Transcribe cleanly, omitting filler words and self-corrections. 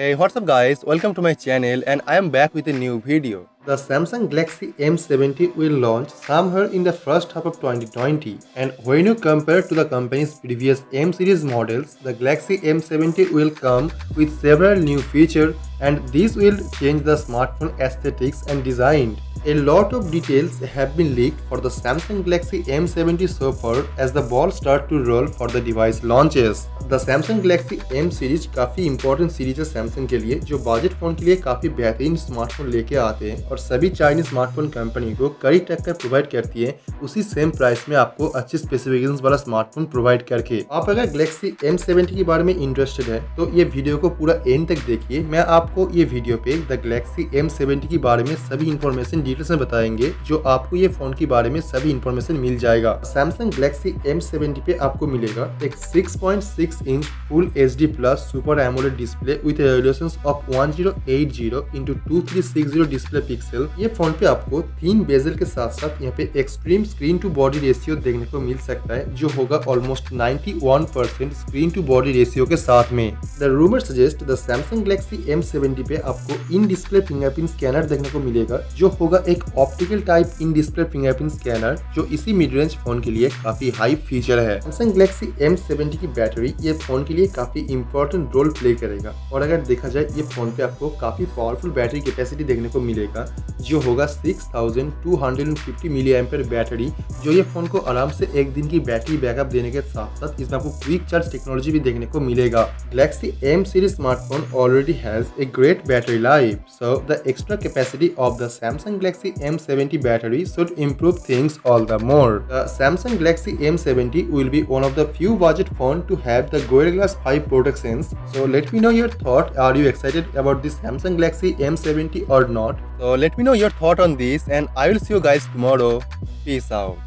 Hey, what's up guys, welcome to my channel and I am back with a new video. The Samsung Galaxy M70 will launch somewhere in the first half of 2020, and when you compare to the company's previous M series models, the Galaxy M70 will come with several new features and these will change the smartphone aesthetics and design. A lot of details have been leaked for the Samsung Galaxy M70 so far as the ball start to roll for the device launches. The Samsung Galaxy M series काफी important series है Samsung के लिए, जो budget phone के लिए काफी बेहतरीन smartphone लेके आते हैं और सभी चाइनीज स्मार्टफोन कंपनी को कड़ी टक्कर प्रोवाइड करती है उसी सेम प्राइस में आपको अच्छे स्पेसिफिकेशंस वाला स्मार्टफोन प्रोवाइड करके। आप अगर गैलेक्सी M70 के बारे में इंटरेस्टेड है तो ये वीडियो को पूरा एंड तक देखिए। मैं आपको ये वीडियो पे द गैलेक्सी M70 के बारे में सभी इंफॉर्मेशन डिटेल्स में बताएंगे, जो आपको ये फोन के बारे में सभी इंफॉर्मेशन मिल जाएगा। सैमसंग गैलेक्सी M70 पे आपको मिलेगा एक 6.6 inch full HD plus super AMOLED display with resolution of 1080x2360 display pixel. ये फोन पे आपको 3 बेजल के साथ साथ यहाँ पे extreme screen to body ratio देखने को मिल सकता है, जो होगा almost 91% screen to body ratio के साथ में। The rumour suggest the Samsung Galaxy M70 पे आपको इन डिस्प्ले फिंगरप्रिंट स्कैनर देखने को मिलेगा, जो होगा एक optical type in display fingerprint scanner, जो इसी मिड रेंज फोन के लिए काफी हाई फीचर है। सैमसंग गैलेक्सी M70 की बैटरी ये फोन के लिए काफी इंपॉर्टेंट रोल प्ले करेगा और अगर देखा जाए ये फोन पे आपको काफी पावरफुल बैटरी कैपेसिटी देखने को मिलेगा, जो होगा 6250 मिली एम्पेयर बैटरी, जो ये फोन को आराम से एक दिन की बैटरी बैकअप देने के साथ साथ इसमें आपको क्विक चार्ज टेक्नोलॉजी भी देखने को मिलेगा। Galaxy M series smartphone already has a great battery life, so the extra capacity of the Samsung Galaxy M70 battery should improve things all the more. The Samsung Galaxy M70 will be one of the few budget phone to have the Gorilla Glass 5 protections. So let me know your thought. Are you excited about this Samsung Galaxy M70 or not? So let me know your thought on this and I will see you guys tomorrow. Peace out.